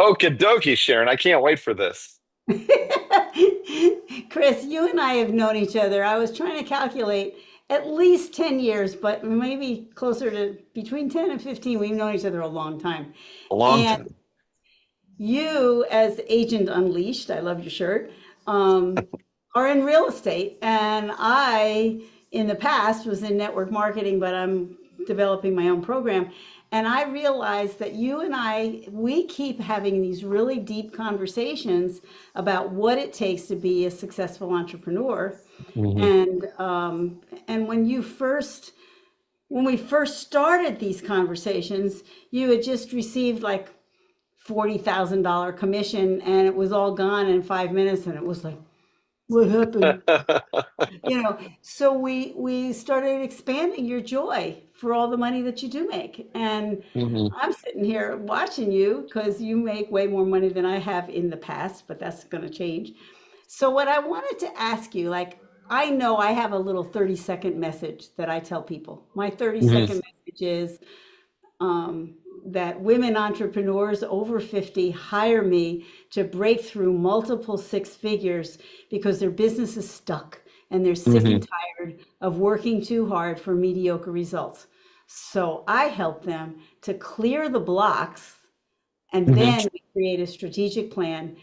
Okie dokie, Sharon. I can't wait for this. Chris, you and I have known each other. I was trying to calculate at least 10 years, but maybe closer to between 10 and 15. We've known each other a long time. A long And time. you, as Agent Unleashed, I love your shirt, um, are in real estate. And I, in the past, was in network marketing, but I'm developing my own program. And I realized that you and we keep having these really deep conversations about what it takes to be a successful entrepreneur. Hmm. And when we first started these conversations, you had just received like $40,000 commission and it was all gone in 5 minutes. And it was like, what happened? So we started expanding your joy for all the money that you do make. And Hmm. I'm sitting here watching you because you make way more money than I have in the past, but that's going to change. So what I wanted to ask you, like, I know I have a little 30-second message that I tell people. My 30 Hmm. second message is um, that women entrepreneurs over 50 hire me to break through multiple six figures because their business is stuck and they're sick and Hmm. tired of working too hard for mediocre results. So I help them to clear the blocks, and Hmm. then we create a strategic plan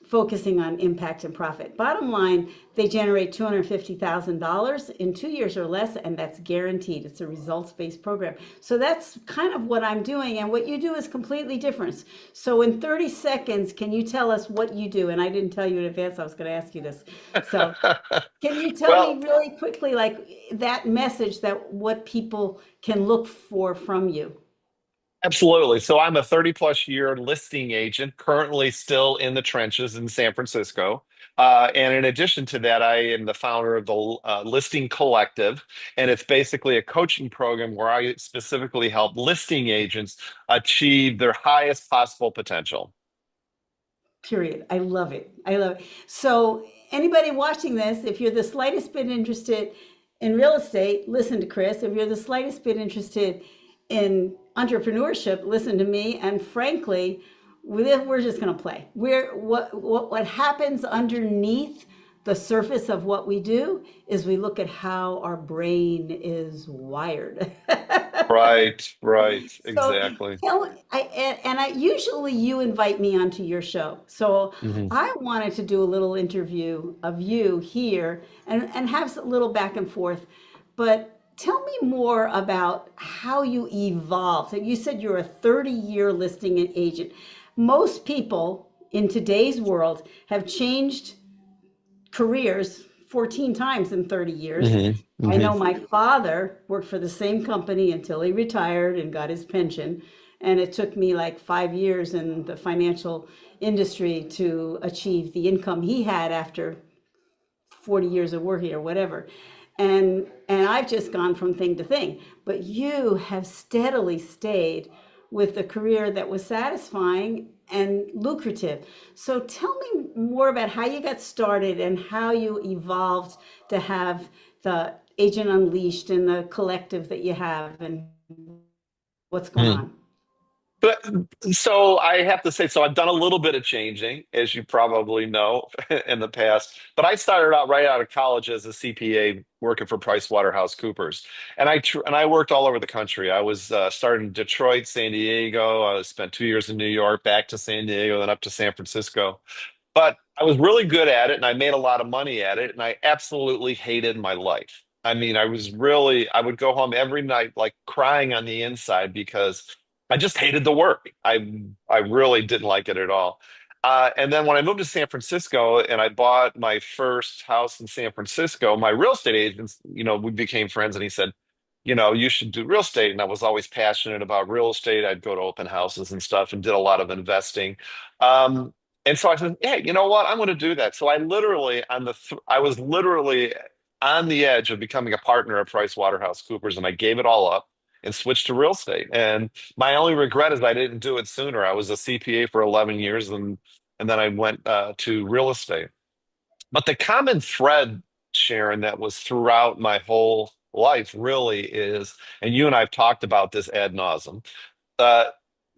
focusing on impact and profit. Bottom line, they generate $250,000 in 2 years or less, and that's guaranteed. It's a results-based program. So that's kind of what I'm doing, and what you do is completely different. So in 30 seconds, can you tell us what you do? And I didn't tell you in advance I was going to ask you this. So can you tell Well, me really quickly, like that message, that what people can look for from you? absolutely. So I'm a 30 plus year listing agent, currently still in the trenches in San Francisco. And in addition to that, I am the founder of the Listing Collective. And it's basically a coaching program where I specifically help listing agents achieve their highest possible potential. Period. I love it. I love it. So, anybody watching this, if you're the slightest bit interested in real estate, listen to Chris. If you're the slightest bit interested in entrepreneurship, listen to me. And frankly, we're just going to play. What happens underneath the surface of what we do is we look at how our brain is wired. Right, right, So exactly. I usually you invite me onto your show. So Hmm. I wanted to do a little interview of you here and have a little back and forth. But tell me more about how you evolved. You said you're a 30-year listing agent. Most people in today's world have changed careers 14 times in 30 years. Hmm. I Hmm. know my father worked for the same company until he retired and got his pension. And it took me like 5 years in the financial industry to achieve the income he had after 40 years of working or whatever. And I've just gone from thing to thing. But you have steadily stayed with a career that was satisfying and lucrative. So tell me more about how you got started and how you evolved to have the Agent Unleashed and the collective that you have and what's going on. But so I have to say, so I've done a little bit of changing, as you probably know, in the past. But I started out right out of college as a CPA working for PricewaterhouseCoopers, and I worked all over the country. I was started in Detroit, San Diego. I spent 2 years in New York, back to San Diego, then up to San Francisco. But I was really good at it, and I made a lot of money at it, and I absolutely hated my life. I mean, I would go home every night like crying on the inside because I just hated the work. I really didn't like it at all. And then when I moved to San Francisco and I bought my first house in San Francisco, my real estate agents, we became friends, and he said, you should do real estate. And I was always passionate about real estate. I'd go to open houses and stuff and did a lot of investing. Um, and so I said, hey, you know what? I'm going to do that. So I was literally on the edge of becoming a partner at PricewaterhouseCoopers, and I gave it all up and switched to real estate. And my only regret is I didn't do it sooner. I was a CPA for 11 years, and then I went to real estate. But the common thread, Sharon, that was throughout my whole life really is, and you and I have talked about this ad nauseum.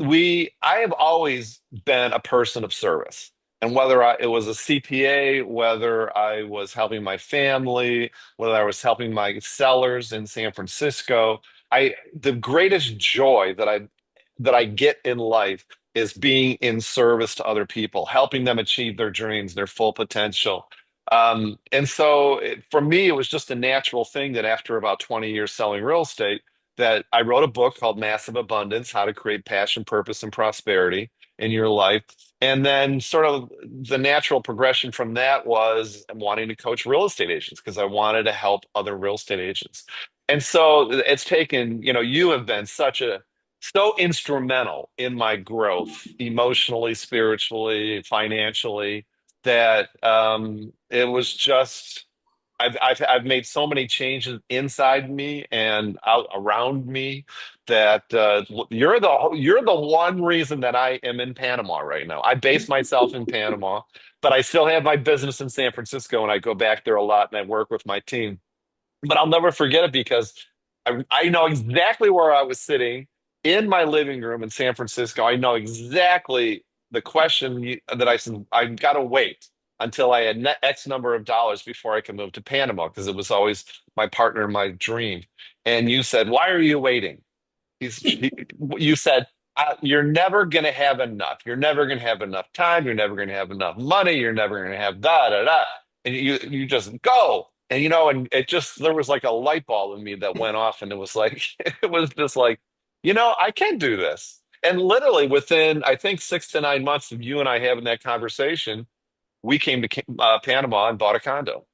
I have always been a person of service. And whether it was a CPA, whether I was helping my family, whether I was helping my sellers in San Francisco, the greatest joy that I get in life is being in service to other people, helping them achieve their dreams, their full potential. For me, it was just a natural thing that after about 20 years selling real estate, that I wrote a book called Massive Abundance: How to Create Passion, Purpose, and Prosperity in Your Life. And then, sort of, the natural progression from that was wanting to coach real estate agents because I wanted to help other real estate agents. And so it's taken, you have been so instrumental in my growth, emotionally, spiritually, financially, that it was just I've made so many changes inside me and out around me that you're the one reason that I am in Panama right now. I base myself in Panama, but I still have my business in San Francisco, and I go back there a lot and I work with my team. But I'll never forget it because I know exactly where I was sitting in my living room in San Francisco. I know exactly the question that I said, I've got to wait until I had net X number of dollars before I could move to Panama, because it was always my partner, my dream. And you said, "Why are you waiting?" You said, "You're never going to have enough. You're never going to have enough time. You're never going to have enough money. You're never going to have da da da." And you just go. And and it just, there was like a light bulb in me that went off, and it was like it was just like, I can do this. And literally within, I think, 6 to 9 months of you and I having that conversation, we came to Panama and bought a condo.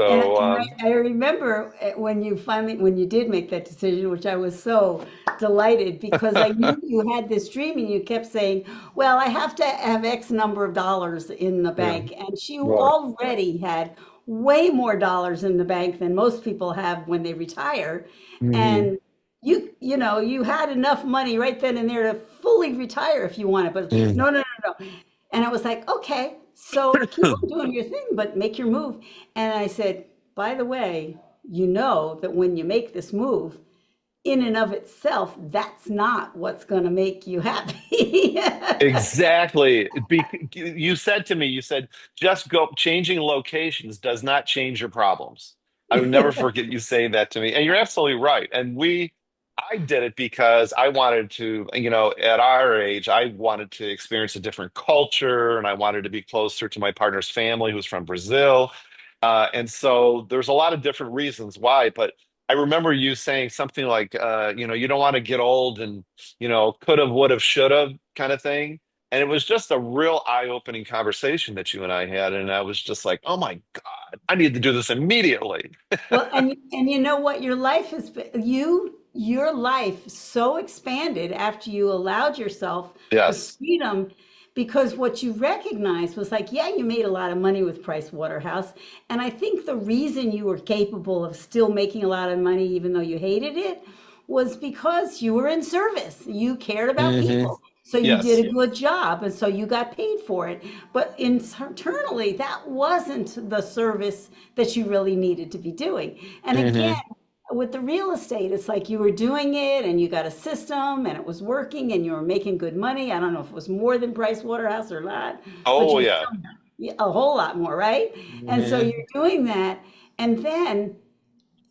And, So and I remember when when you did make that decision, which I was so delighted because I knew you had this dream and you kept saying, well, I have to have X number of dollars in the yeah, bank. And she right. already had way more dollars in the bank than most people have when they retire. Hmm. And you had enough money right then and there to fully retire if you wanted, but no, no, no, no. And I was like, okay, so keep on doing your thing, but make your move. And I said, by the way, you know that when you make this move, in and of itself, that's not what's going to make you happy. Exactly. You said to me, you said, just go. Changing locations does not change your problems. I will never forget you saying that to me. And you're absolutely right. I did it because I wanted to, at our age, I wanted to experience a different culture, and I wanted to be closer to my partner's family who's from Brazil. And so there's a lot of different reasons why, but I remember you saying something like, you don't want to get old and, could have, would have, should have kind of thing. And it was just a real eye-opening conversation that you and I had. And I was just like, oh my God, I need to do this immediately. Well, and you know what? Your life so expanded after you allowed yourself the Yes. freedom because what you recognized was like, yeah, you made a lot of money with Price Waterhouse. And I think the reason you were capable of still making a lot of money, even though you hated it, was because you were in service. You cared about Hmm. people. So you did Yes. a good job, and so you got paid for it. But internally, that wasn't the service that you really needed to be doing. And again, Hmm. with the real estate, it's like you were doing it and you got a system and it was working and you were making good money. I don't know if it was more than Price Waterhouse or not, but Oh you yeah. still a whole lot more, right? And so Hmm. you're doing that. And then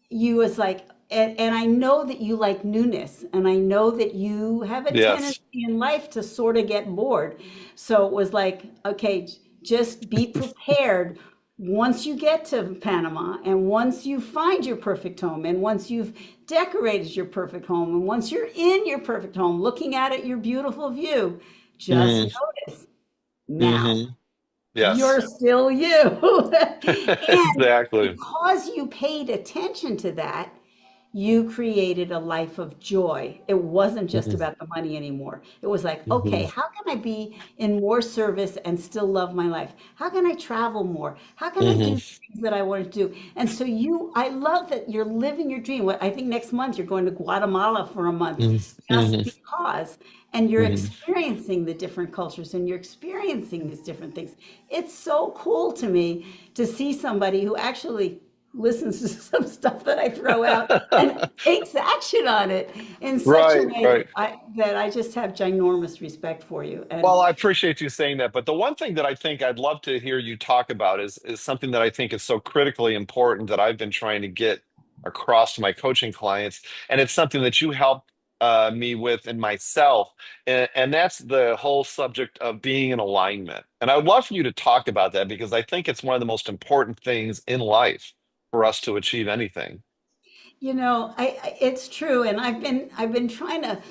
you was like, and I know that you like newness, and I know that you have a Yes. tendency in life to sort of get bored. So it was like, okay, just be prepared once you get to Panama, and once you find your perfect home, and once you've decorated your perfect home, and once you're in your perfect home, looking at it, your beautiful view, just Hmm. notice now. Hmm. You're Yes. still you. And Exactly. because you paid attention to that, you created a life of joy. It wasn't just Hmm. about the money anymore. It was like, okay, Hmm. how can I be in more service and still love my life? How can I travel more? How can I do Hmm. the things that I want to do? And so I love that you're living your dream. I think next month you're going to Guatemala for a month Hmm. just Hmm. because. And you're Hmm. experiencing the different cultures and you're experiencing these different things. It's so cool to me to see somebody listens to some stuff that I throw out and takes action on it in such a Right, way right. that I just have ginormous respect for you. And Well, I appreciate you saying that, but the one thing that I think I'd love to hear you talk about is something that I think is so critically important that I've been trying to get across to my coaching clients, and it's something that you help me with in myself, and that's the whole subject of being in alignment. And I would love for you to talk about that because I think it's one of the most important things in life for us to achieve anything. it's true, and I've been trying to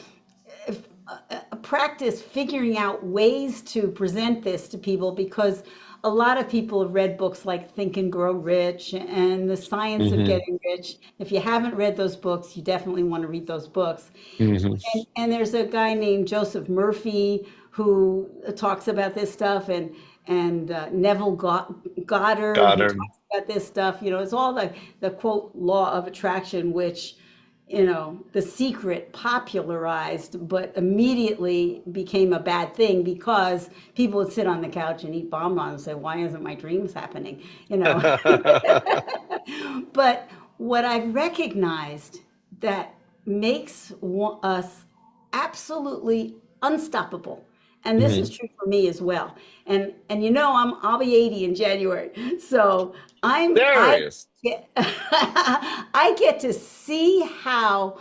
practice figuring out ways to present this to people because a lot of people have read books like Think and Grow Rich and The Science of Hmm. Getting Rich. If you haven't read those books, you definitely want to read those books. Hmm. And there's a guy named Joseph Murphy who talks about this stuff, and Neville Goddard Got who her. talks about this stuff. It's all the quote law of attraction, which The Secret popularized, but immediately became a bad thing because people would sit on the couch and eat bonbons and say, "Why isn't my dreams happening?" You know. But what I've recognized that makes us absolutely unstoppable, and this is Hmm. true for me as well. And I'll be 80 in January, so There I it is. get I get to see how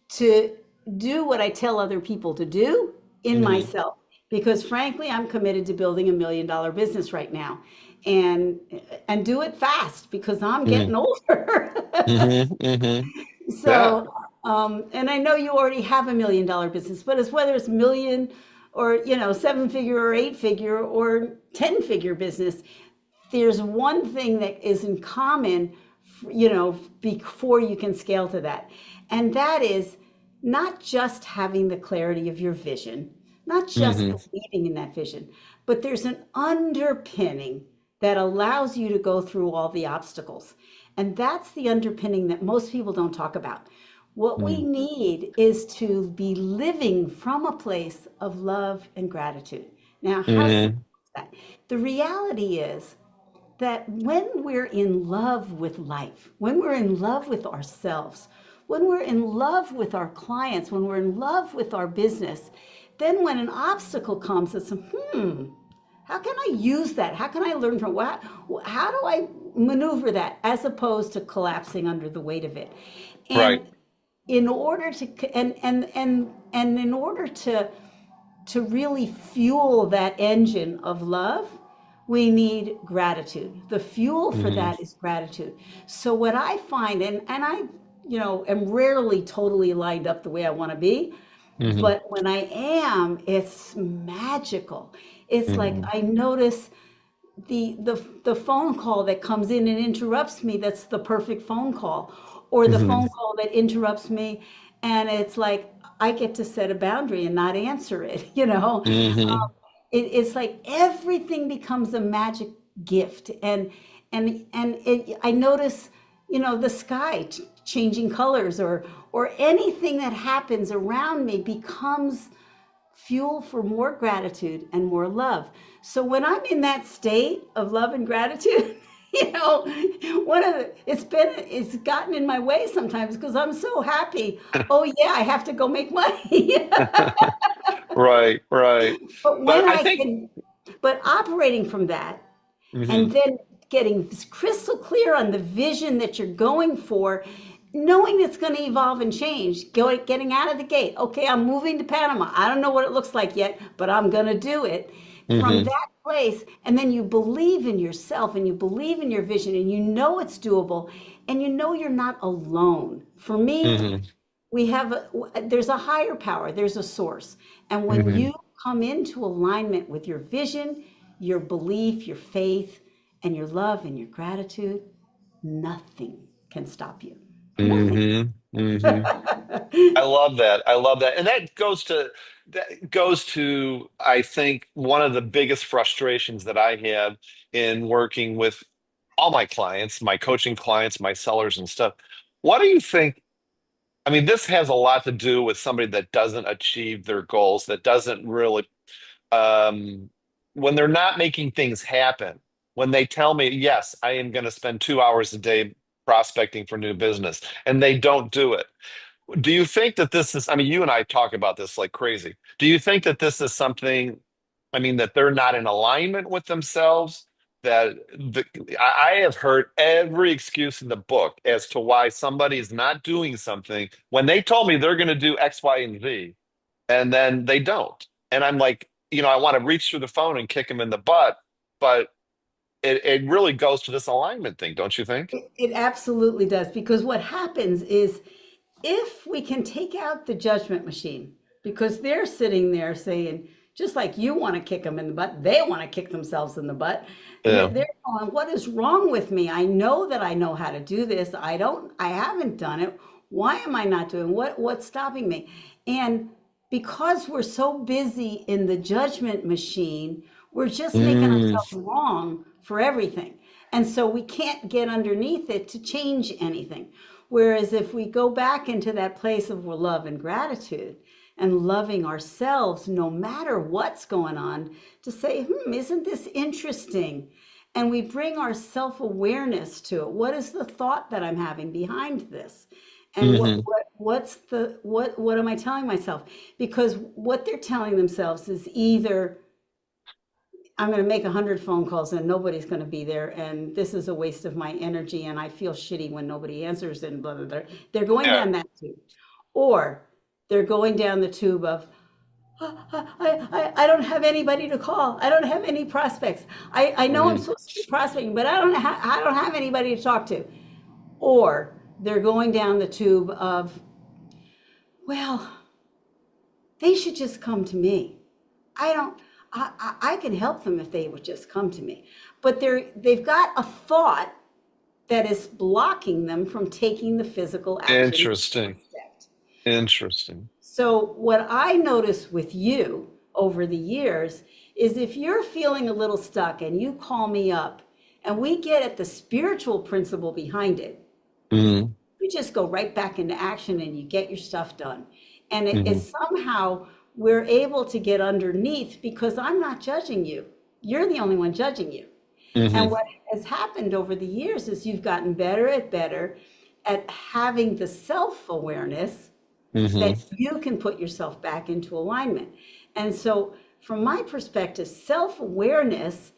to do what I tell other people to do in Hmm. myself, because frankly I'm committed to building $1 million business right now, and and do it fast because I'm Hmm. getting older. Hmm. Hmm. Yeah. So, and I know you already have $1 million business, but it's whether it's million or, 7 figure or 8 figure or 10 figure business, there's one thing that is in common, before you can scale to that. And that is not just having the clarity of your vision, not just Hmm. believing in that vision, but there's an underpinning that allows you to go through all the obstacles. And that's the underpinning that most people don't talk about. What we need is to be living from a place of love and gratitude. Now, how simple Hmm. is that? The reality is that when we're in love with life, when we're in love with ourselves, when we're in love with our clients, when we're in love with our business, then when an obstacle comes, it's how can I use that? How can I learn from what? How do I maneuver that as opposed to collapsing under the weight of it? Right. And in order to and in order to really fuel that engine of love, we need gratitude. The fuel for Hmm. that is gratitude. So what I find, and I, am rarely totally lined up the way I want to be, Hmm. but when I am, it's magical. It's like Hmm. I notice the phone call that comes in and interrupts me, that's the perfect phone call, or the Hmm. phone call that interrupts me, and it's like I get to set a boundary and not answer it. Hmm. It's like everything becomes a magic gift, I notice, the sky changing colors, or anything that happens around me becomes fuel for more gratitude and more love. So when I'm in that state of love and gratitude, it's gotten in my way sometimes because I'm so happy. Oh yeah, I have to go make money. Right, right. But But when I I think, can, but operating from that, hmm and then getting crystal clear on the vision that you're going for, knowing it's going to evolve and change, getting out of the gate. Okay, I'm moving to Panama. I don't know what it looks like yet, but I'm going to do it. From hmm that place, and then you believe in yourself and you believe in your vision and you know it's doable and you know you're not alone. For me, hmm there's a higher power, there's a source. And when hmm you come into alignment with your vision, your belief, your faith, and your love and your gratitude, nothing can stop you. Nothing. hmm hmm I love that. I love that. And that goes to I think one of the biggest frustrations that I have in working with all my clients, my coaching clients, my sellers and stuff. What do you think? I mean, this has a lot to do with somebody that doesn't achieve their goals, that doesn't really um, when they're not making things happen, when they tell me, yes, I am going to spend 2 hours a day prospecting for new business, and they don't do it. Do you think that this is, I mean, you and I talk about this like crazy. Do you think that this is something, I mean, that they're not in alignment with themselves? That I have heard every excuse in the book as to why somebody is not doing something when they told me they're going to do X, Y, and Z, and then they don't. And I'm like, I want to reach through the phone and kick them in the butt, but it really goes to this alignment thing, don't you think? It absolutely does, because what happens is if we can take out the judgment machine, because they're sitting there saying, just like you want to kick them in the butt, they want to kick themselves in the butt. Yeah. They're going, what is wrong with me? I know that I know how to do this. I haven't done it. Why am I not doing what's stopping me? And because we're so busy in the judgment machine, we're just making Mm, ourselves wrong for everything. And so we can't get underneath it to change anything. Whereas if we go back into that place of love and gratitude and loving ourselves, no matter what's going on, to say, isn't this interesting? And we bring our self awareness to it. What is the thought that I'm having behind this? And hmm what am I telling myself? Because what they're telling themselves is either I'm going to make 100 phone calls and nobody's going to be there, and this is a waste of my energy, and I feel shitty when nobody answers, and blah, blah, blah. They're going Yeah. down that tube. Or they're going down the tube of, I don't have anybody to call. I don't have any prospects. I know I'm Mm, supposed to be prospecting, but I don't have anybody to talk to. Or they're going down the tube of, well, they should just come to me. I don't, I can help them if they would just come to me. But they've got a thought that is blocking them from taking the physical action to interesting. prospect. Interesting. So what I notice with you over the years is if you're feeling a little stuck and you call me up and we get at the spiritual principle behind it, Mm, you just go right back into action and you get your stuff done. And hmm it's somehow we're able to get underneath because I'm not judging you. You're the only one judging you. And hmm what has happened over the years is you've gotten better at having the self-awareness hmm that you can put yourself back into alignment. And so from my perspective, self-awareness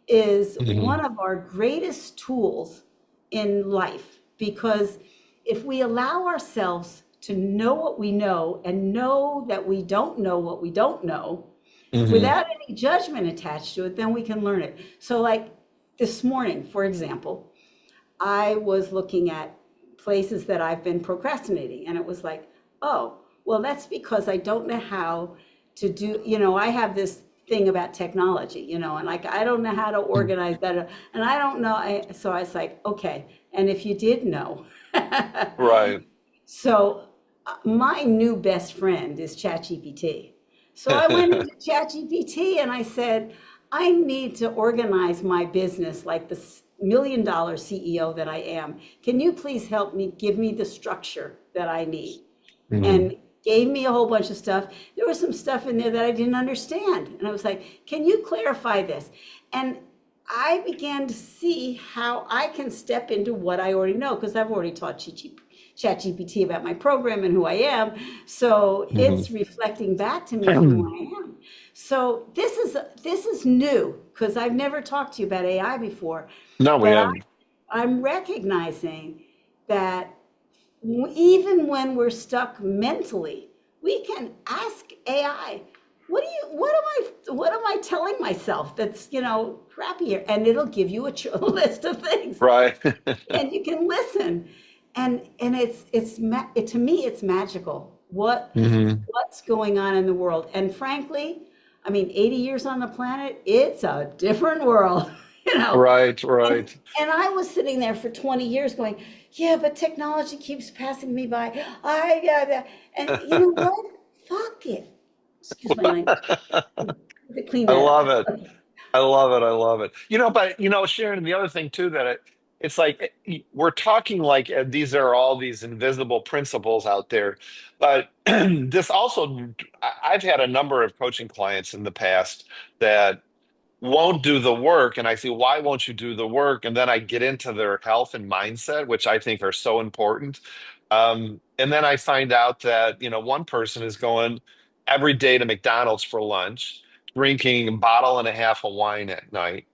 is hmm one of our greatest tools in life, because if we allow ourselves to know what we know and know that we don't know what we don't know hmm without any judgment attached to it, then we can learn it. So like this morning, for example, I was looking at places that I've been procrastinating, and it was like, oh, well, that's because I don't know how to do, I have this thing about technology, and like I don't know how to organize that, and I don't know. So I was like, okay, and if you did know. Right. So my new best friend is ChatGPT. So I went into ChatGPT and I said, I need to organize my business like the $1 million CEO that I am. Can you please help me give me the structure that I need? hmm And gave me a whole bunch of stuff. There was some stuff in there that I didn't understand. And I was like, can you clarify this? And I began to see how I can step into what I already know, because I've already taught ChatGPT about my program and who I am. So hmm it's reflecting back to me from who I am. So this is new because I've never talked to you about AI before, No, we but haven't. I'm recognizing that even when we're stuck mentally, we can ask AI, what am I telling myself that's, crappy here? And it'll give you a list of things Right. and you can listen. And to me, it's magical. hmm What's going on in the world? And frankly, I mean, 80 years on the planet, it's a different world, you know. Right, And, right. and I was sitting there for 20 years going, yeah, but technology keeps passing me by. And you know what? Fuck it. Excuse my language. To clean I that up. love it. I love it. I love it. But Sharon, the other thing too that it's like we're talking like these are all these invisible principles out there, but this also I've had a number of coaching clients in the past that won't do the work. And I say, why won't you do the work? And then I get into their health and mindset, which I think are so important. And then I find out that, one person is going every day to McDonald's for lunch, drinking a bottle and a half of wine at night.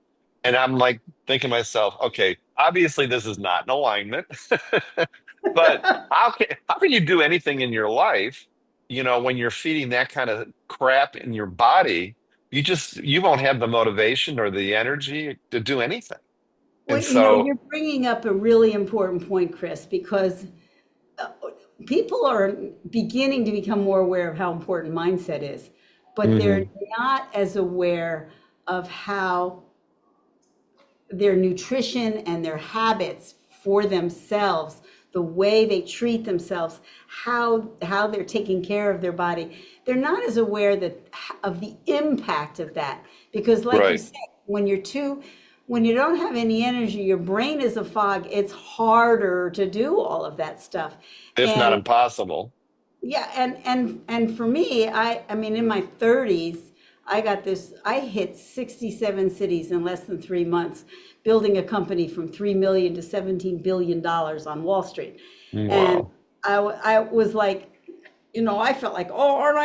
And I'm like thinking to myself, okay, obviously this is not in alignment, but how can you do anything in your life, when you're feeding that kind of crap in your body? You won't have the motivation or the energy to do anything. Well, And so, you're bringing up a really important point, Chris, because uh, people are beginning to become more aware of how important mindset is, but they're mhm, not as aware of how their nutrition and their habits for themselves, the way they treat themselves, how they're taking care of their body. They're not as aware that of the impact of that. Because like you right. said, when you don't have any energy, your brain is a fog, it's harder to do all of that stuff. If not And impossible. yeah, and for me, I mean, in my 30s, I hit 67 cities in less than 3 months, building a company from 3 million to 17 billion dollars on Wall Street. And Wow. I was like, I felt like, oh, aren't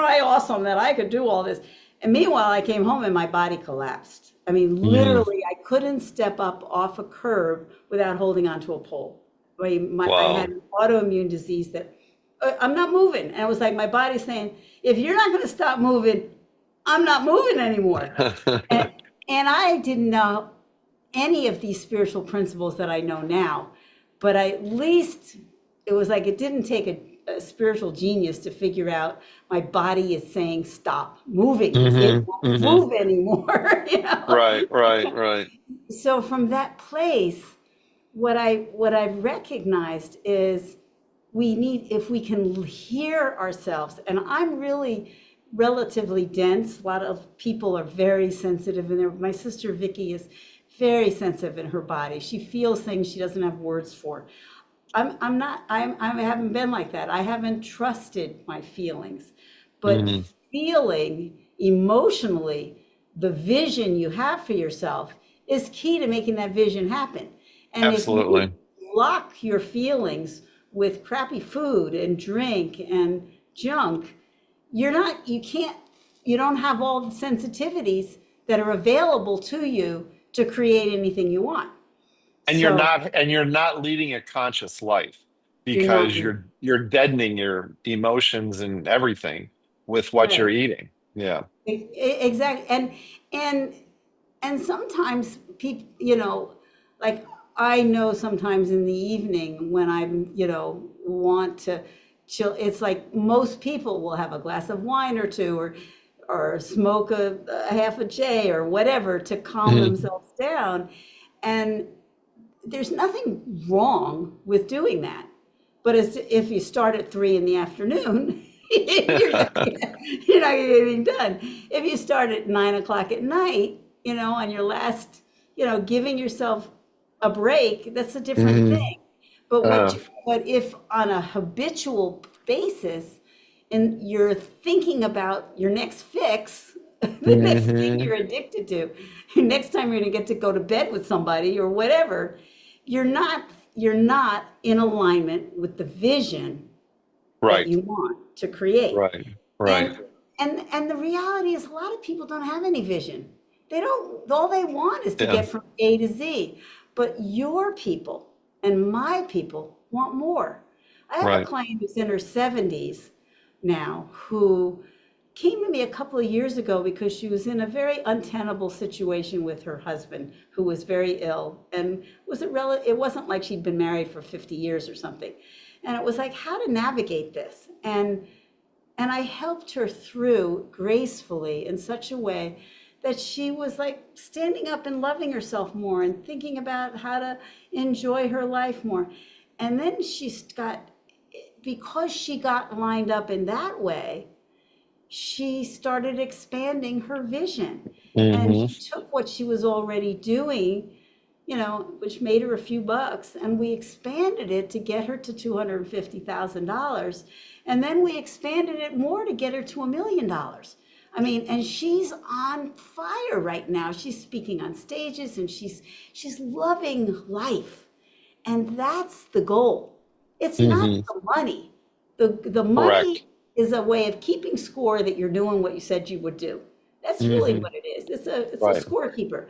I awesome that I could do all this? And meanwhile, I came home and my body collapsed. I mean, Mm, literally, I couldn't step up off a curb without holding onto a pole. I had wow. an autoimmune disease that I'm not moving. And it was like my body saying, if you're not going to stop moving, I'm not moving anymore. And, and I didn't know any of these spiritual principles that I know now, but at least it was like it didn't take a spiritual genius to figure out my body is saying stop moving. It hmm won't hmm move anymore, you know. Right, right, right. So from that place, what I've recognized is we need, if we can hear ourselves, and I'm really relatively dense. A lot of people are very sensitive in there. My sister Vicky is very sensitive in her body. She feels things she doesn't have words for. I'm not, I haven't been like that. I haven't trusted my feelings, but Hmm. feeling emotionally the vision you have for yourself is key to making that vision happen. And if you Absolutely. block your feelings with crappy food and drink and junk, you can't, you don't have all the sensitivities that are available to you to create anything you want. And you're So not leading a conscious life you're not. because you're deadening your emotions and everything with what you're Right. eating. Yeah. Exactly. And and sometimes people, like I know sometimes in the evening when I'm, want to chill, it's like most people will have a glass of wine or two, or smoke a half a J or whatever to calm Mhm. themselves down. And there's nothing wrong with doing that. But as if you start at 3 in the afternoon, you're not gonna get anything done. If you start at 9 o'clock at night, on your last, giving yourself a break, that's a different Mhm. thing. But Uh, but if on a habitual basis, and you're thinking about your next fix, the next thing mhm. you're addicted to, next time you're gonna get to go to bed with somebody or whatever, you're not in alignment with the vision that Right, you want to create. right, right. And and the reality is a lot of people don't have any vision. They don't, all they want is to Yeah. get from A to Z. But your people and my people want more. I have a Right. client who's in her 70s now who came to me a couple of years ago because she was in a very untenable situation with her husband who was very ill, and it wasn't like she'd been married for 50 years or something. And it was like how to navigate this. And I helped her through gracefully in such a way that she was like standing up and loving herself more and thinking about how to enjoy her life more. And then because she got lined up in that way, she started expanding her vision. And Hmm. she took what she was already doing, which made her a few bucks, and we expanded it to get her to $250,000. And then we expanded it more to get her to $1 million. I mean, and she's on fire right now. She's speaking on stages and she's loving life. And that's the goal. It's not Hmm. the money. The Correct. money is a way of keeping score that you're doing what you said you would do. That's really Hmm. what it is. It's a Right. scorekeeper.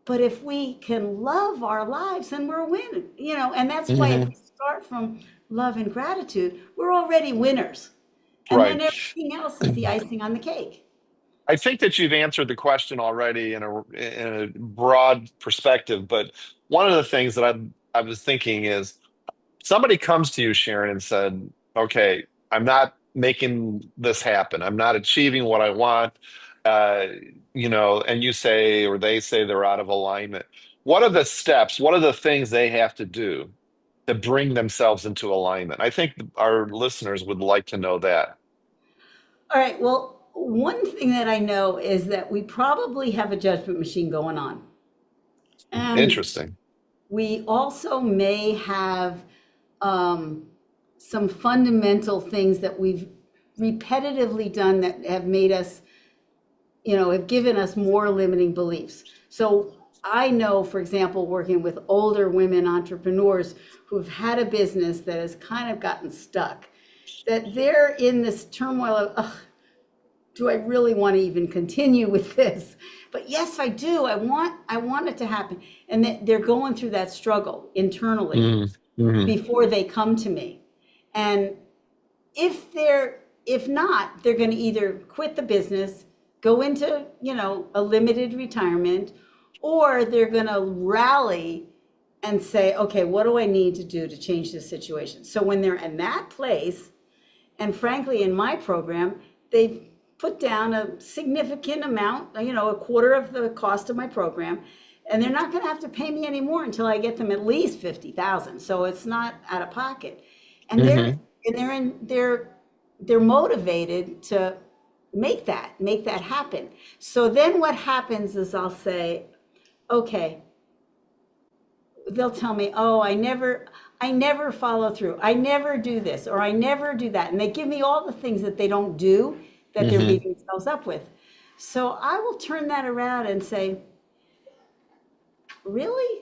But if we can love our lives, then we're a win, and that's why if Hmm. we start from love and gratitude, we're already winners. And then Right. everything else is the icing on the cake. I think that you've answered the question already in a broad perspective, but one of the things that I was thinking is somebody comes to you, Sharon, and said, "Okay, I'm not making this happen. I'm not achieving what I want." Uh, and you say, or they say they're out of alignment. What are the steps? What are the things they have to do to bring themselves into alignment? I think our listeners would like to know that. All right. Well, one thing that I know is that we probably have a judgment machine going on. And Interesting. we also may have um, some fundamental things that we've repetitively done that have made us, have given us more limiting beliefs. So I know, for example, working with older women entrepreneurs who've had a business that has kind of gotten stuck, that they're in this turmoil of, ugh, do I really want to even continue with this? But yes, I do. I want it to happen. And they're going through that struggle internally Mm, hmm. before they come to me. And if not, they're going to either quit the business, go into, a limited retirement, or they're going to rally and say, okay, what do I need to do to change this situation? So when they're in that place, and frankly, in my program, they've put down a significant amount, a quarter of the cost of my program, and they're not going to have to pay me anymore until I get them at least 50,000. So it's not out of pocket, and they're Hmm. and they're in they're motivated to make that happen. So then what happens is I'll say, okay, they'll tell me, oh, I never follow through. I never do this or I never do that. And they give me all the things that they don't do that they're Hmm. beating themselves up with. So I will turn that around and say, really?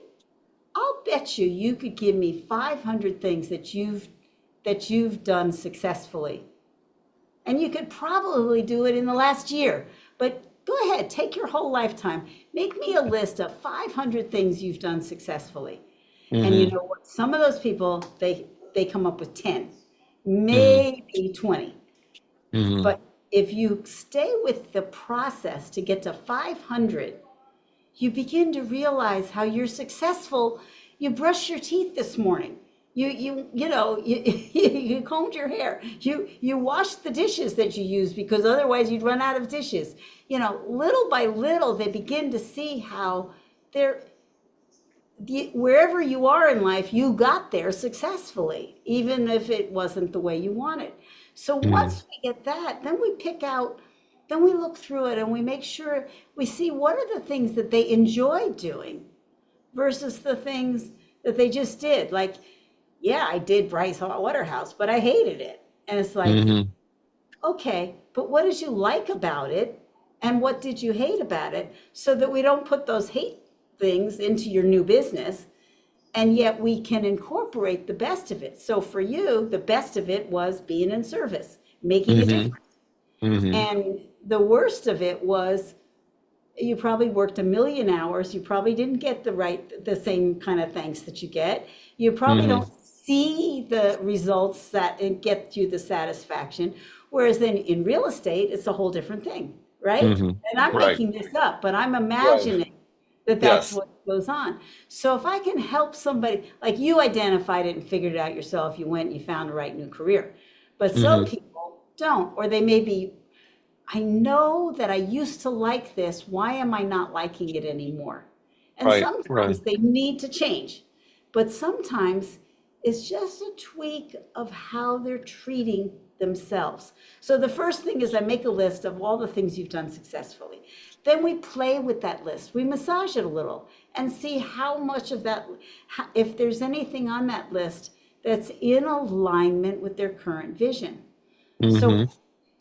I'll bet you could give me 500 things that you've done successfully. And you could probably do it in the last year. But go ahead, take your whole lifetime. Make me a list of 500 things you've done successfully. And you Hmm. know what? Some of those people, they come up with 10, Hmm. maybe 20. Hmm. But if you stay with the process to get to 500, you begin to realize how you're successful. You brushed your teeth this morning. You combed your hair. You washed the dishes that you used because otherwise you'd run out of dishes. Little by little, they begin to see how they're wherever you are in life, you got there successfully, even if it wasn't the way you wanted. So Hmm. once we get that, then we look through it and we make sure we see what are the things that they enjoy doing versus the things that they just did. Like, yeah, I did Bryce Waterhouse, but I hated it. And it's like, Hmm. okay, but what did you like about it? And what did you hate about it? So that we don't put those hate things into your new business, and yet we can incorporate the best of it. So for you, the best of it was being in service, making a Hmm. difference. Hmm. And the worst of it was you probably worked a million hours. You probably didn't get the same kind of thanks that you get. You probably Hmm. don't see the results that get you the satisfaction. Whereas then in real estate, it's a whole different thing, right? Hmm. And I'm Right. making this up, but I'm Right. imagining that that's Yes. what goes on. So if I can help somebody, like you identified it and figured it out yourself, you went and you found the right new career. But some Hmm. people don't, or they may be, I know that I used to like this. Why am I not liking it anymore? And Right. Right. sometimes they need to change, but sometimes it's just a tweak of how they're treating themselves. So the first thing is I make a list of all the things you've done successfully. Then we play with that list. We massage it a little and see how much of that, if there's anything on that list that's in alignment with their current vision. So Hmm.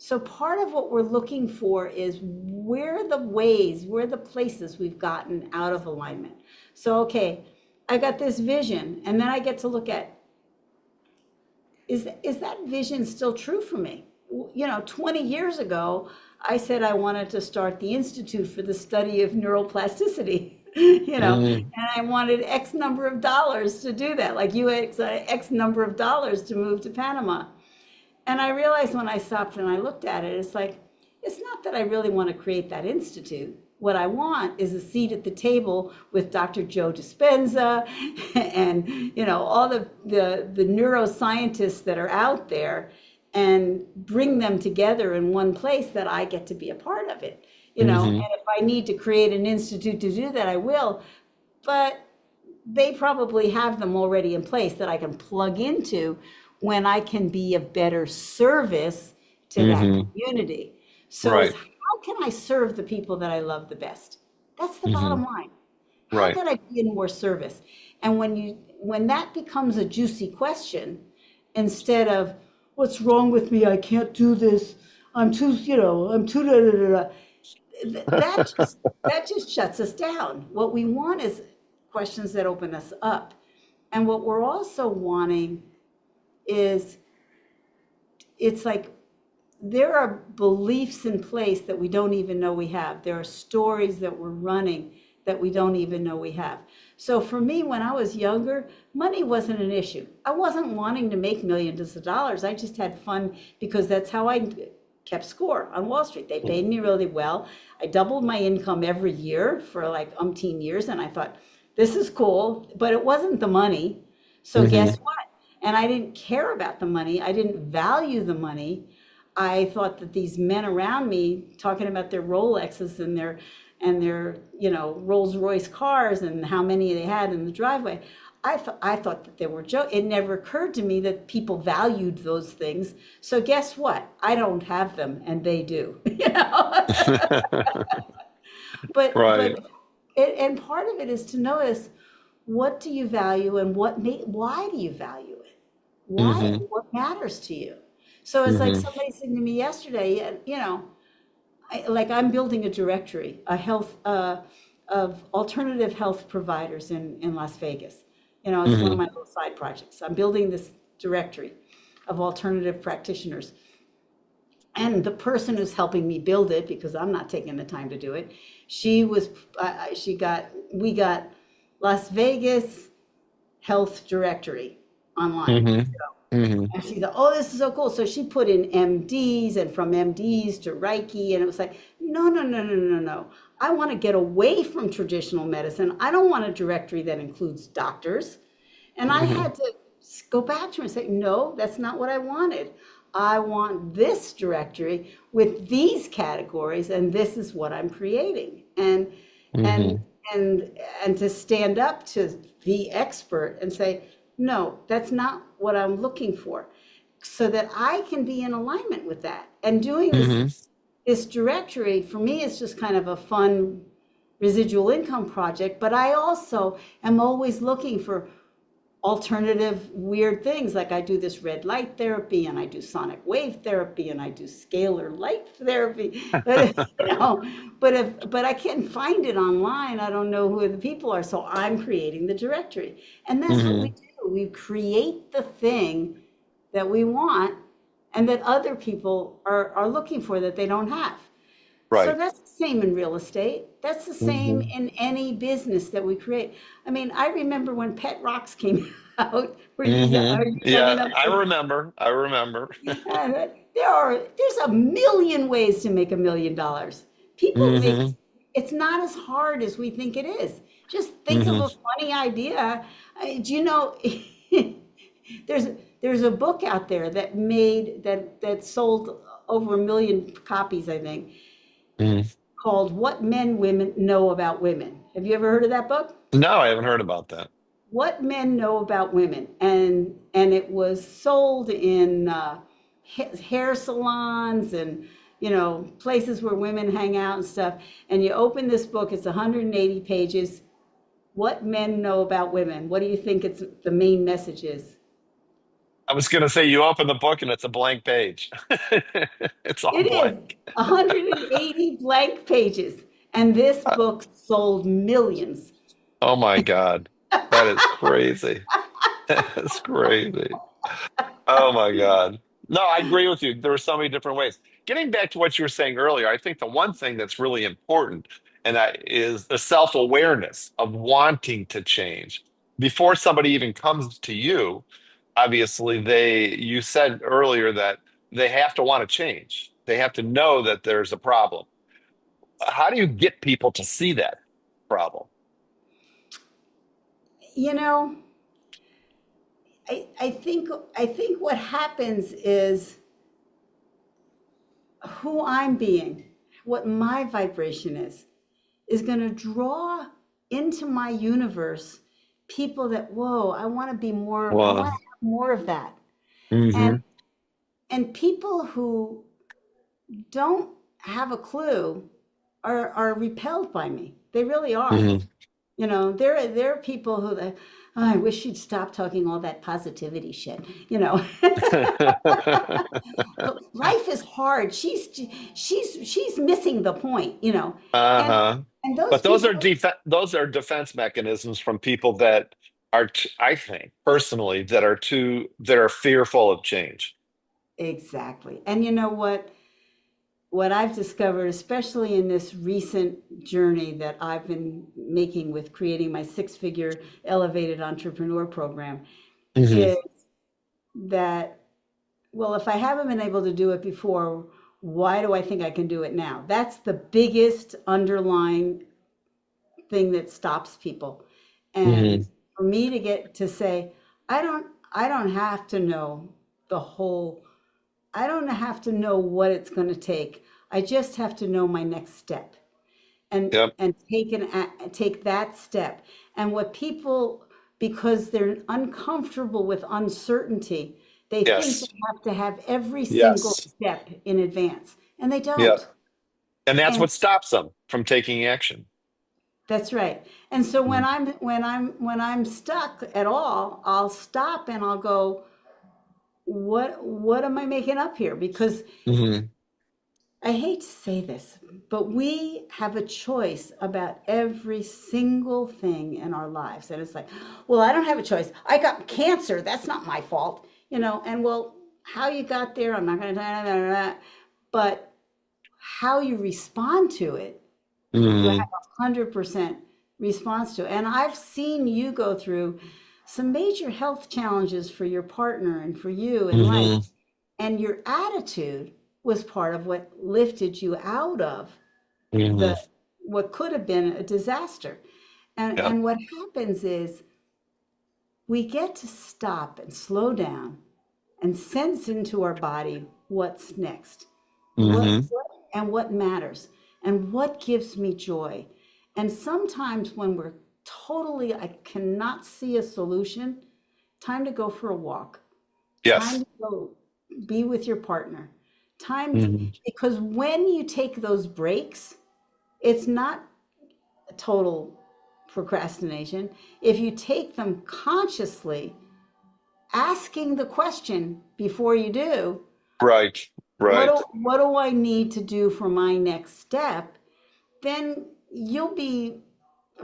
So part of what we're looking for is where are the places we've gotten out of alignment. So, okay, I got this vision, and then I get to look at, is that vision still true for me? 20 years ago, I said I wanted to start the Institute for the Study of Neuroplasticity, Mm, and I wanted X number of dollars to do that, like you had X number of dollars to move to Panama. And I realized when I stopped and I looked at it, it's like, it's not that I really want to create that institute. What I want is a seat at the table with Dr. Joe Dispenza and all the neuroscientists that are out there, and bring them together in one place that I get to be a part of it. And hmm if I need to create an institute to do that, I will. But they probably have them already in place that I can plug into when I can be of better service to that hmm community. So is Right. how can I serve the people that I love the best? That's the hmm bottom line. How Right. can I be in more service? And when that becomes a juicy question, instead of what's wrong with me? I can't do this. I'm too da da da da. That just that just shuts us down. What we want is questions that open us up. And what we're also wanting is, it's like there are beliefs in place that we don't even know we have. There are stories that we're running that we don't even know we have. So for me, when I was younger, money wasn't an issue. I wasn't wanting to make millions of dollars. I just had fun because that's how I kept score on Wall Street. They paid me really well. I doubled my income every year for like umpteen years, and I thought, this is cool, but it wasn't the money. So hmm guess what? And I didn't care about the money. I didn't value the money. I thought that these men around me talking about their Rolexes and their Rolls Royce cars and how many they had in the driveway. I thought that they were joking. It never occurred to me that people valued those things. So guess what? I don't have them, and they do. But Right. and part of it is to notice, what do you value, and why do you value it? Why, hmm what matters to you? So it's like hmm somebody said to me yesterday, I'm building a directory, of alternative health providers in Las Vegas. It's one of hmm my little side projects. I'm building this directory of alternative practitioners. And the person who's helping me build it, because I'm not taking the time to do it, she was, we got Las Vegas Health Directory online. hmm hmm And she thought, oh, this is so cool. So she put in MDs, and from MDs to Reiki. And it was like, no, no, no, no, no, no. I want to get away from traditional medicine. I don't want a directory that includes doctors. And I hmm had to go back to her and say, no, that's not what I wanted. I want this directory with these categories, and this is what I'm creating. And hmm and and to stand up to the expert and say, no, that's not what I'm looking for, so that I can be in alignment with that. And doing hmm this directory for me is just kind of a fun residual income project, but I also am always looking for alternative weird things. Like I do this red light therapy, and I do sonic wave therapy, and I do scalar light therapy. But but I can't find it online. I don't know who the people are, so I'm creating the directory. And that's what we hmm do. We create the thing that we want, and that other people are looking for, that they don't have. So Right. that's the same in real estate. That's the same hmm in any business that we create. I mean, I remember when Pet Rocks came out. Are you young Yeah, enough I to? remember. I remember. There's a million ways to make $1 million. People make hmm it's not as hard as we think it is. Just think of hmm a funny idea. Do you know? there's there's a book out there that sold over 1 million copies, I think, hmm called What Men Women Know About Women. Have you ever heard of that book? No, I haven't heard about that. What Men Know About Women. And it was sold in hair salons and places where women hang out and stuff. And you open this book, it's 180 pages. What Men Know About Women. What do you think the main message is? I was going to say you open the book and it's a blank page. It's all It is blank. 180 blank pages, and this book sold millions. Oh my God. That is crazy. That's crazy. Oh my God. No, I agree with you. There are so many different ways. Getting back to what you were saying earlier, I think the one thing that's really important and that is the self-awareness of wanting to change. Before somebody even comes to you, obviously you said earlier that they have to want to change. They have to know that there's a problem. How do you get people to see that problem? You know, I think what happens is who I'm being, what my vibration is going to draw into my universe people that, whoa, I want to be more, I want Well, to have more of that. And hmm and people who don't have a clue are repelled by me. They really are. hmm You know, there are people who oh, I wish she'd stop talking all that positivity shit. You know, life is hard. She's missing the point. You know, and Uh-huh. and those But those are people defense mechanisms from people that I think personally that are fearful of change. exactly. And you know what I've discovered, especially in this recent journey that I've been making with creating my six-figure elevated entrepreneur program, Hmm is that, well, if I haven't been able to do it before, why do I think I can do it now? That's the biggest underlying thing that stops people. hmm And for me to get to say, I don't have to know the whole, I don't have to know what it's going to take. I just have to know my next step and Yep. take that step. And what people, because they're uncomfortable with uncertainty, they think they Yes. have to have every single Yes. step in advance, and they Yep. don't. And that's And what stops them from taking action. that's right. And so when Mm-hmm. I'm stuck at all, I'll stop and I'll go, what am I making up here? Because hmm I hate to say this, but we have a choice about every single thing in our lives. And it's like, well, I don't have a choice. I got cancer. That's not my fault. You know, and well, how you got there, I'm not going to tell you that. But how you respond to it, you have 100% response to. And I've seen you go through some major health challenges for your partner and for you in life. hmm And your attitude was part of what lifted you out of hmm the what could have been a disaster. And Yep. and what happens is we get to stop and slow down and sense into our body what's next. hmm What matters and what gives me joy. And sometimes when we're totally, I cannot see a solution, time to go for a walk, time Yes. to go be with your partner, hmm because when you take those breaks, it's not total procrastination. If you take them consciously, asking the question before you do, Right. Right. what do I need to do for my next step? Then you'll be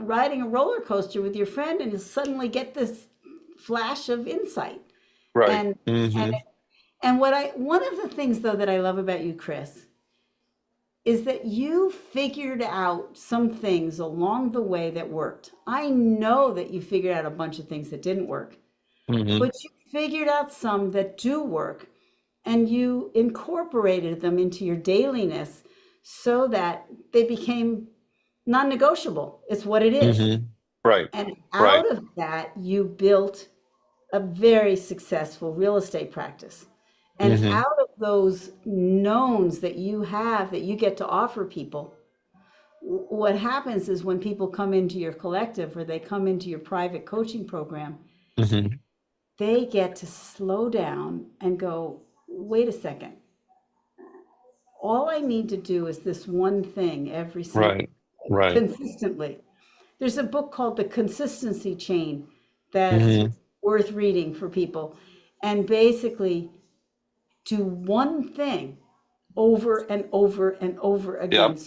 riding a roller coaster with your friend and suddenly get this flash of insight. Right. And and hmm and one of the things though that I love about you, Chris, is that you figured out some things along the way that worked. I know that you figured out a bunch of things that didn't work, hmm but you figured out some that do work and you incorporated them into your dailiness so that they became non-negotiable. It's what it is. hmm Right. And Right. out of that, you built a very successful real estate practice. And hmm out of those knowns that you have that you get to offer people, what happens is when people come into your collective or they come into your private coaching program, hmm they get to slow down and go, wait a second, all I need to do is this one thing every single Right. Right. consistently. There's a book called The Consistency Chain that's hmm worth reading for people. and basically do one thing over and over and over Yep. again.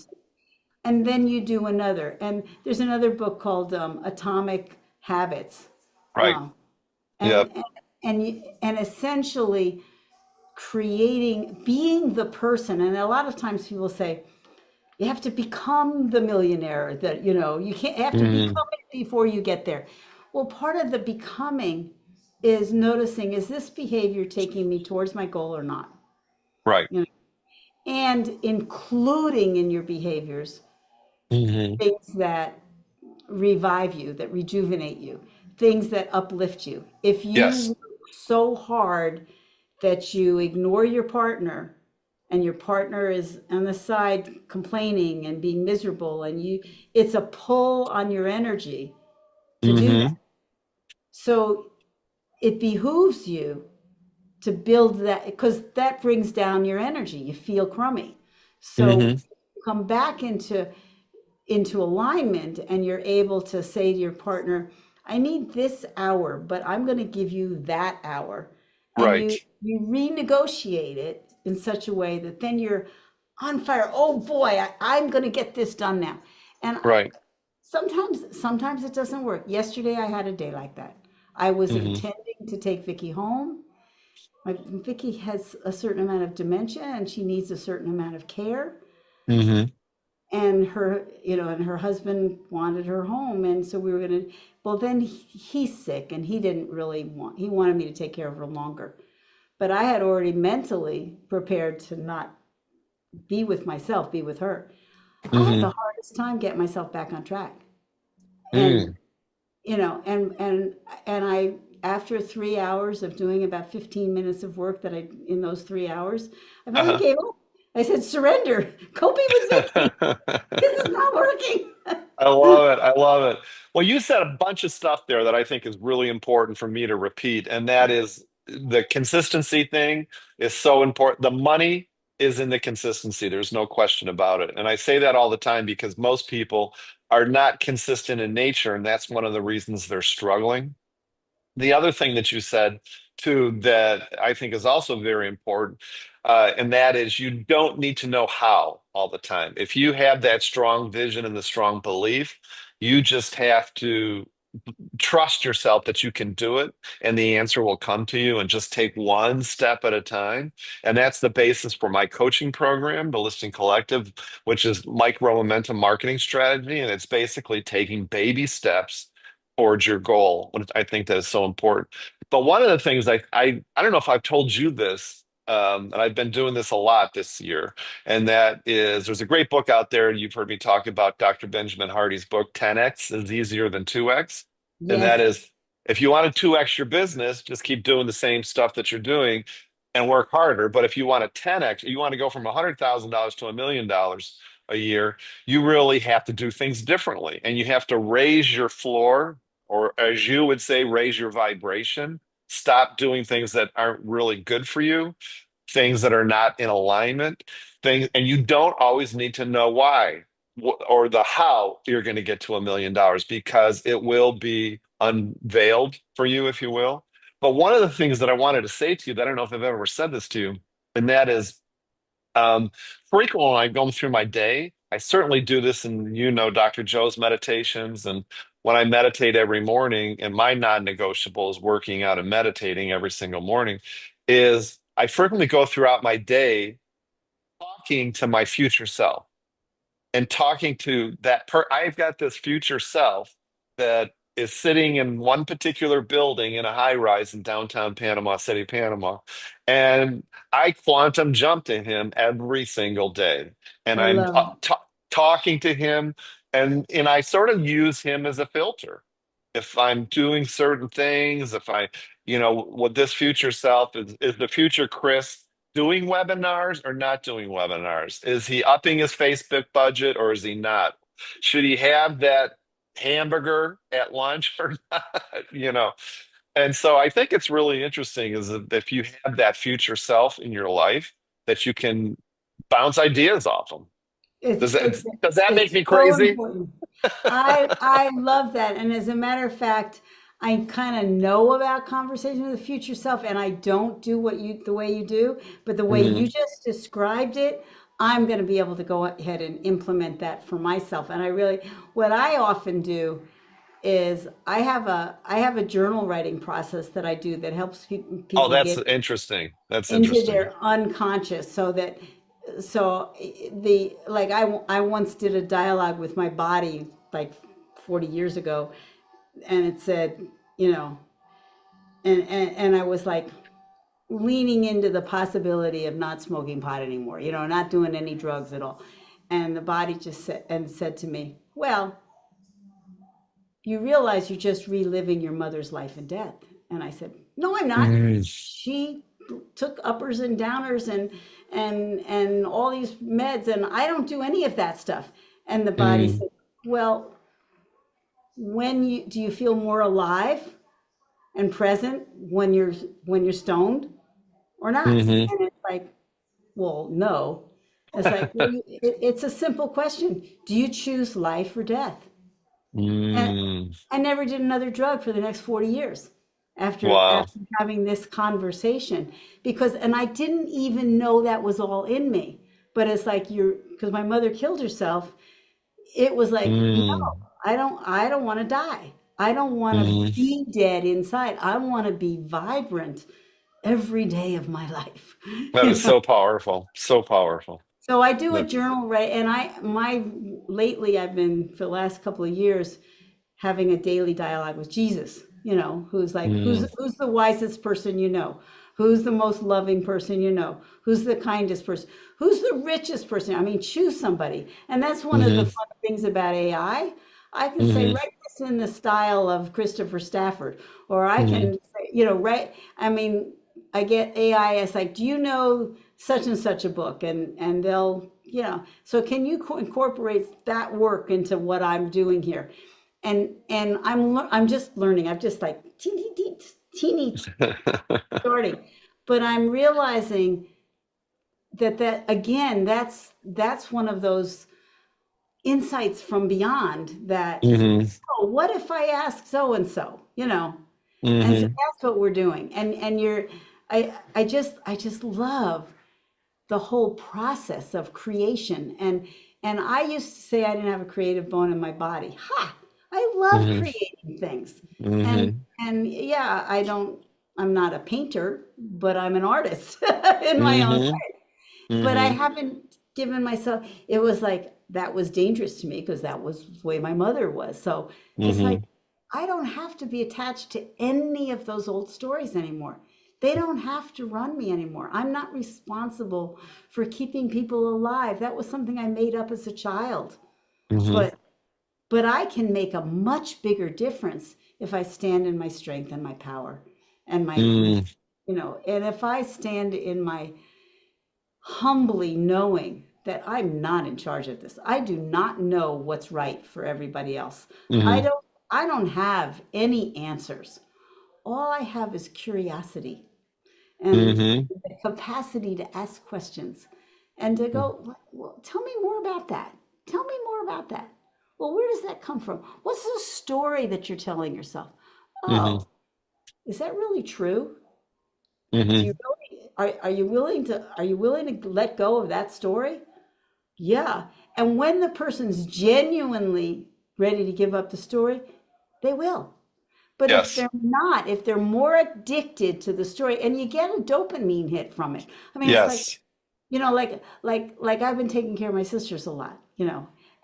And then you do another. And there's another book called Atomic Habits. Right. Um, Yep. and, and essentially being the person. And a lot of times people say, you have to become the millionaire that, you can't have to Hmm. become it before you get there. Well, part of the becoming is noticing, is this behavior taking me towards my goal or not? Right. You know, and including in your behaviors Hmm. things that revive you, that rejuvenate you, things that uplift you. If you Yes. work so hard that you ignore your partner and your partner is on the side complaining and being miserable and it's a pull on your energy to do that. Hmm. So it behooves you to build that because that brings down your energy. You feel crummy. So Hmm. come back into alignment and you're able to say to your partner, I need this hour, but I'm going to give you that hour. And Right. you renegotiate it in such a way that then you're on fire. Oh boy, I'm going to get this done now. And Right. sometimes it doesn't work. Yesterday I had a day like that. I was Hmm. intending to take Vicky home. Vicky has a certain amount of dementia and she needs a certain amount of care, Hmm. and her husband wanted her home, and so we were going to, well, then he's sick and he didn't really he wanted me to take care of her longer, but I had already mentally prepared to not be with myself, be with her. I had the Hmm. hardest time getting myself back on track. And Mm. I, after 3 hours of doing about 15 minutes of work that I in those 3 hours, I finally Uh-huh. gave up. I said, surrender, go be with Vicky. This is not working. I love it. I love it. Well, you said a bunch of stuff there that I think is really important for me to repeat, and that is the consistency thing is so important. The money is in the consistency. There's no question about it. And I say that all the time because most people are not consistent in nature, and that's one of the reasons they're struggling. The other thing that you said too that I think is also very important, and that is you don't need to know how all the time. If you have that strong vision and the strong belief, you just have to trust yourself that you can do it and the answer will come to you and just take one step at a time. And that's the basis for my coaching program, the Listing Collective, which is micro momentum marketing strategy. And it's basically taking baby steps towards your goal. I think that is so important. But one of the things I don't know if I've told you this, and I've been doing this a lot this year, and that is there's a great book out there. You've heard me talk about Dr. Benjamin Hardy's book, 10X is easier than 2X. And that Yes, is, if you want to 2X your business, just keep doing the same stuff that you're doing and work harder. But if you want to 10X, you want to go from $100,000 to $1 million a year, you really have to do things differently. And you have to raise your floor, or as you would say, raise your vibration. Stop doing things that aren't really good for you, things that are not in alignment, things, and you don't always need to know why or the how you're going to get to $1 million because it will be unveiled for you, if you will. But one of the things that I wanted to say to you that I don't know if I've ever said this to you, and that is um, frequently when I'm going through my day, I certainly do this, and Dr. Joe's meditations. And when I meditate every morning, and my non-negotiable is working out and meditating every single morning, is I frequently go throughout my day talking to my future self and talking to I've got this future self that is sitting in one particular building in a high rise in downtown Panama City, Panama. And I quantum jump to him every single day. And I I'm love it. talking to him, and I sort of use him as a filter. If I'm doing certain things, if I, with this future self, is the future Chris doing webinars or not doing webinars? Is he upping his Facebook budget or is he not? Should he have that hamburger at lunch or not? And so I think it's really interesting is that if you have that future self in your life, that you can bounce ideas off them. It's it's Does that make it's me so crazy? important. I love that. And as a matter of fact, I kind of know about conversation with the future self, and I don't do what you the way you do, but the way you Hmm. just described it, I'm going to be able to go ahead and implement that for myself. And I really, what I often do is I have a journal writing process that I do that helps Oh, people that's get interesting. That's into interesting. their unconscious, so that the like I once did a dialogue with my body like 40 years ago, and it said, you know, and I was like leaning into the possibility of not smoking pot anymore, not doing any drugs at all. And the body just said to me, well, you realize you're just reliving your mother's life and death. And I said, no, I'm not. Mm, She took uppers and downers and all these meds, and I don't do any of that stuff. And the body mm, said, well, when you do you feel more alive and present when you're stoned or not? hmm. And it's like, well, no. It's like, well, it's a simple question. Do you choose life or death? And Mm. I never did another drug for the next 40 years after Wow. after having this conversation, and I didn't even know that was all in me. But it's like, because my mother killed herself, it was like, no, Mm, I don't want to die. I don't want to hmm. be dead inside. I want to be vibrant every day of my life. That is so powerful. So powerful. So I do a That's, journal, right? And lately I've been, for the last couple of years, having a daily dialogue with Jesus, who's like, who's mm, who's the wisest person you know? Who's the most loving person you know? Who's the kindest person? Who's the richest person? I mean, choose somebody. And that's one of the hmm, fun things about AI. I can say, hmm, write this in the style of Christopher Stafford, or I hmm. can say, write, I mean, I get AI as like, do you know such and such a book? And they'll, so can you incorporate that work into what I'm doing here? And I'm just learning. I'm just like teeny starting, but I'm realizing that again, that's one of those insights from beyond that. Hmm, Oh, what if I ask so and so? And so hmm, that's what we're doing. And I just love the whole process of creation. And I used to say I didn't have a creative bone in my body. Ha! I love hmm, creating things. And hmm, and yeah, I'm not a painter, but I'm an artist in my own hmm, way. But I hmm, haven't given myself, it was like that was dangerous to me because that was the way my mother was. So it's like hmm, I don't have to be attached to any of those old stories anymore. They don't have to run me anymore. I'm not responsible for keeping people alive. That was something I made up as a child. hmm, But but I can make a much bigger difference if I stand in my strength and my power and hmm, and if I stand in my humbly knowing that I'm not in charge of this. I do not know what's right for everybody else. I hmm, don't I don't have any answers. All I have is curiosity and hmm, the capacity to ask questions and to go, well, tell me more about that. Tell me more about that. Well, where does that come from? What's the story that you're telling yourself? hmm, Oh, is that really true? Do you hmm. really are you willing to let go of that story? Yeah. And when the person's genuinely ready to give up the story, they will. But if Yes. they're not, if they're more addicted to the story, and you get a dopamine hit from it. I mean, it's like, Yes. like I've been taking care of my sisters a lot,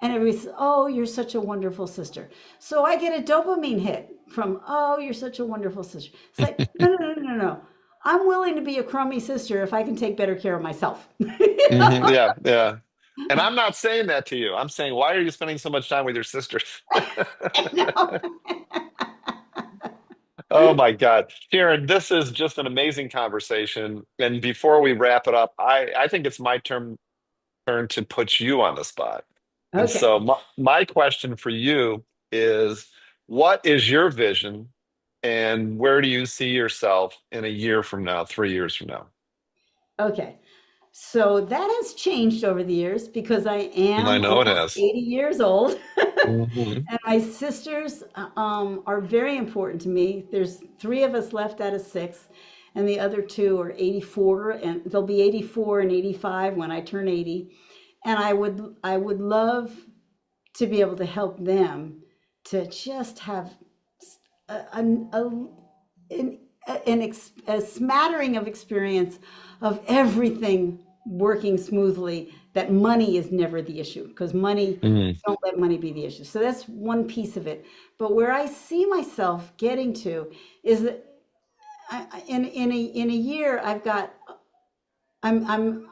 and everybody says, "Oh, you're such a wonderful sister." So I get a dopamine hit from, "Oh, you're such a wonderful sister." It's like, no, no, no, no, no. I'm willing to be a crummy sister if I can take better care of myself. Hmm. Yeah. Yeah. And I'm not saying that to you. I'm saying, why are you spending so much time with your sisters? No. Oh my God. Sharon, this is just an amazing conversation. And before we wrap it up, I think it's my turn to put you on the spot. And Okay. so my question for you is, what is your vision and where do you see yourself in a year from now, 3 years from now? Okay. So that has changed over the years because I I am know it almost has. 80 years old. Hmm. And my sisters are very important to me. There's three of us left out of six, and the other two are 84, and they'll be 84 and 85 when I turn 80. And I would love to be able to help them to just have a, a, a, an, a smattering of experience of everything working smoothly, that money is never the issue, because money, Hmm. don't let money be the issue. So that's one piece of it. But where I see myself getting to is that in a year I'm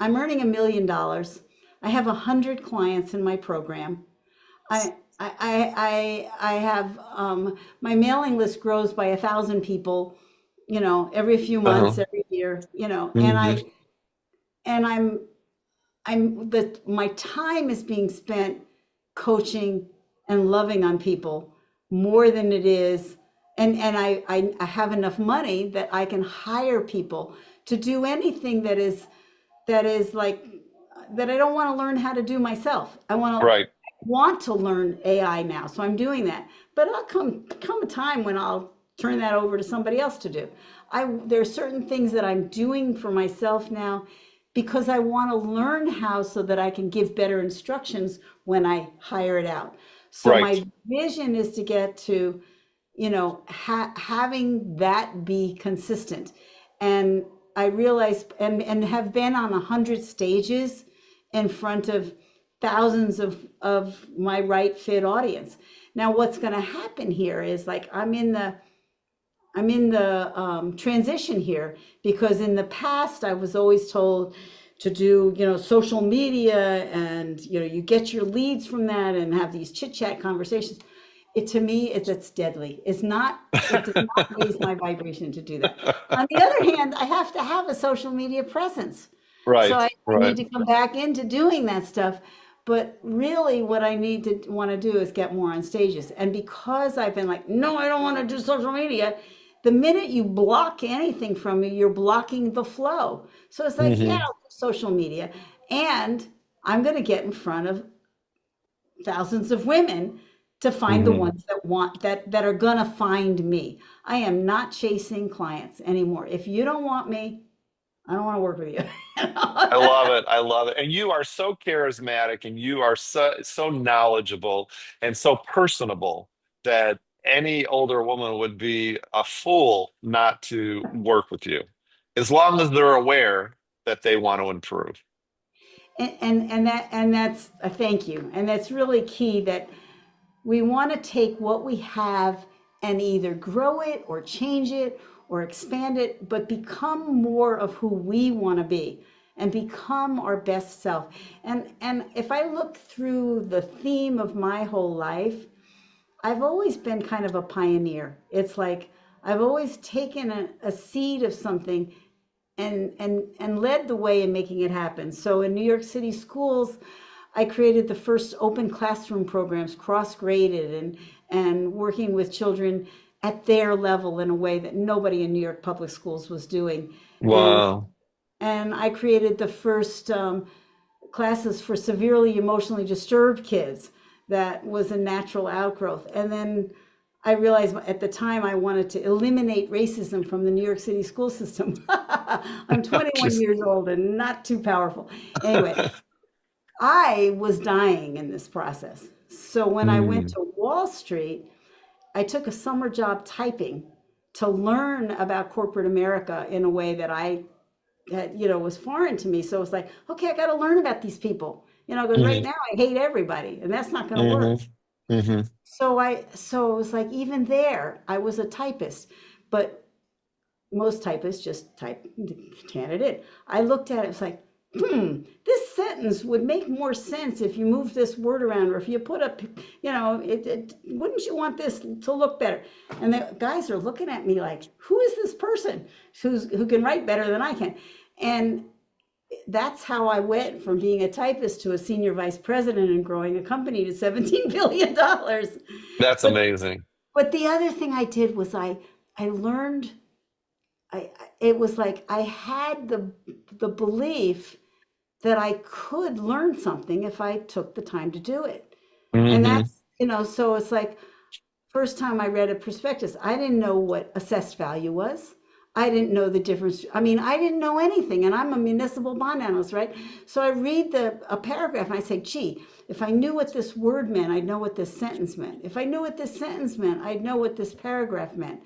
earning $1 million. I have 100 clients in my program. I have my mailing list grows by 1,000 people, every few months, Uh-huh. every year, and Hmm. my time is being spent coaching and loving on people more than it is, and I have enough money that I can hire people to do anything that is like that I don't want to learn how to do myself. I Right. want to learn AI now, so I'm doing that. But I'll come a time when I'll turn that over to somebody else to do. There are certain things that I'm doing for myself now because I want to learn how, so that I can give better instructions when I hire it out. So Right. my vision is to get to, having that be consistent. And I realized, and have been on 100 stages in front of thousands of my right fit audience. Now, what's going to happen here is, like, I'm in the transition here, because in the past I was always told to do, social media, and you get your leads from that and have these chit chat conversations. To me, it's deadly. It does not raise my vibration to do that. On the other hand, I have to have a social media presence. So Right. I need Right. to come back into doing that stuff. But really, what I need to want to do is get more on stages. And because I've been like, no, I don't want to do social media, the minute you block anything from me, you're blocking the flow. So it's like, yeah, Hmm. I'll do social media. And I'm going to get in front of thousands of women to find the Hmm. ones that are going to find me. I am not chasing clients anymore. If you don't want me, I don't want to work with you. I love it. I love it. And you are so charismatic and you are so knowledgeable and so personable that any older woman would be a fool not to work with you, as long as they're aware that they want to improve. And that's a thank you. And that's really key, that we want to take what we have and either grow it or change it or expand it, but become more of who we want to be and become our best self. And if I look through the theme of my whole life, I've always been kind of a pioneer. It's like I've always taken a seed of something and led the way in making it happen. So in New York City schools, I created the first open classroom programs, cross-graded, and working with children at their level in a way that nobody in New York public schools was doing. And Wow. and I created the first classes for severely emotionally disturbed kids. That was a natural outgrowth. And then I realized at the time I wanted to eliminate racism from the New York City school system. I'm 21 Just years old and not too powerful. Anyway, I was dying in this process. So when I went Mm, to Wall Street, I took a summer job typing to learn about corporate America in a way that was foreign to me. So it was like, okay, I got to learn about these people, because right mhm, now I hate everybody, and that's not going to work. mhm, mhm, So it was like, even there, I was a typist, but most typists just type, can it in. I looked at it, it's like, this sentence would make more sense if you move this word around, or if you put up, wouldn't you want this to look better? And the guys are looking at me like, who is this person who can write better than I can? And that's how I went from being a typist to a senior vice president and growing a company to $17 billion. that's But amazing. but the other thing I did was I learned. It was like I had the belief that I could learn something if I took the time to do it. And Hmm. that's, so it's like, first time I read a prospectus, I didn't know what assessed value was. I didn't know the difference. I mean, I didn't know anything, and I'm a municipal bond analyst, right? So I read a paragraph and I say, gee, if I knew what this word meant, I'd know what this sentence meant. If I knew what this sentence meant, I'd know what this paragraph meant.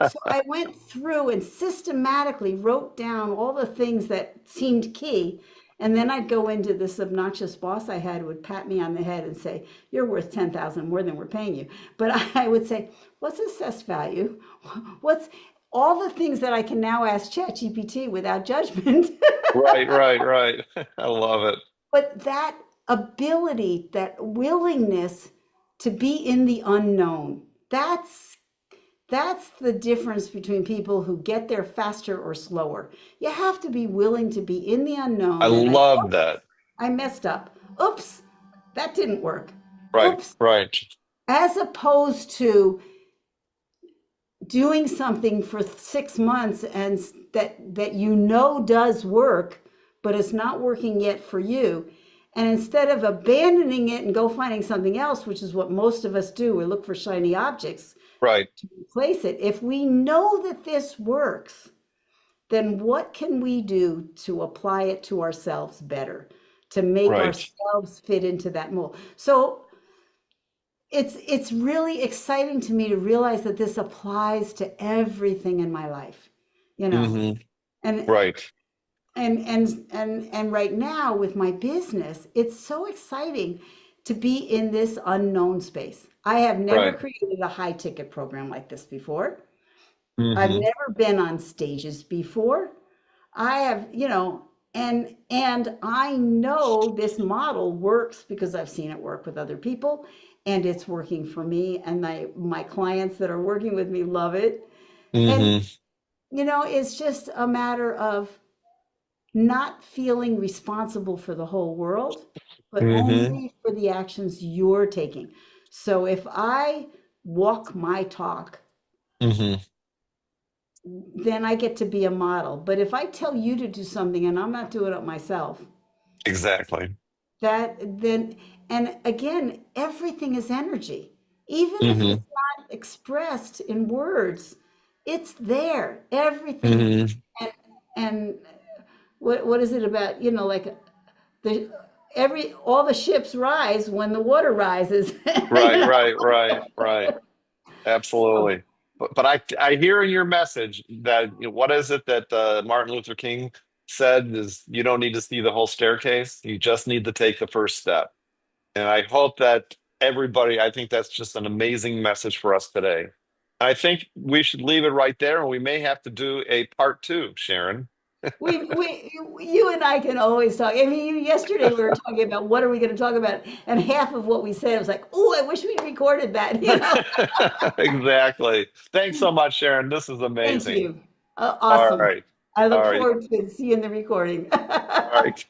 So I went through and systematically wrote down all the things that seemed key. And then I'd go into this obnoxious boss I had who would pat me on the head and say, "You're worth 10,000 more than we're paying you." But I would say, "What's assessed value? What's all the things that I can now ask ChatGPT without judgment?" Right, right, right. I love it. But that ability, that willingness to be in the unknown, that's the difference between people who get there faster or slower. You have to be willing to be in the I unknown and like, love oops, that. I messed up. Oops, that didn't work. Right, Oops. right. As opposed to doing something for 6 months and that does work, but it's not working yet for you. And instead of abandoning it and go finding something else, which is what most of us do, we look for shiny objects Right, to replace it. If we know that this works, then what can we do to apply it to ourselves better, to make right. ourselves fit into that mold? So it's really exciting to me to realize that this applies to everything in my life, you know. Hmm. And Right, and right now with my business, it's so exciting to be in this unknown space. I have never right. created a high ticket program like this before. I've Hmm. never been on stages before. I have, and I know this model works because I've seen it work with other people and it's working for me and my clients that are working with me love it. And Hmm. it's just a matter of not feeling responsible for the whole world, but Hmm. only for the actions you're taking. So if I walk my talk, Hmm. then I get to be a model. But if I tell you to do something and I'm not doing it myself, Exactly. that then, and again, everything is energy. Even if Hmm. it's not expressed in words, it's there. Everything. Hmm. And and what is it about, like the all the ships rise when the water rises. Right, you know? right, right, right. So Absolutely. But I hear in your message that what is it that Martin Luther King said is you don't need to see the whole staircase. You just need to take the first step. And I hope that everybody, I think that's just an amazing message for us today. I think we should leave it right there, and we may have to do a part two, Sharon. you and I can always talk. I mean, yesterday we were talking about what are we going to talk about, and half of what we said was like, "Oh, I wish we'd recorded that." Exactly. Thanks so much, Sharon. This is Thank amazing. you. All Awesome. right. I All look right. forward to seeing the recording. All right.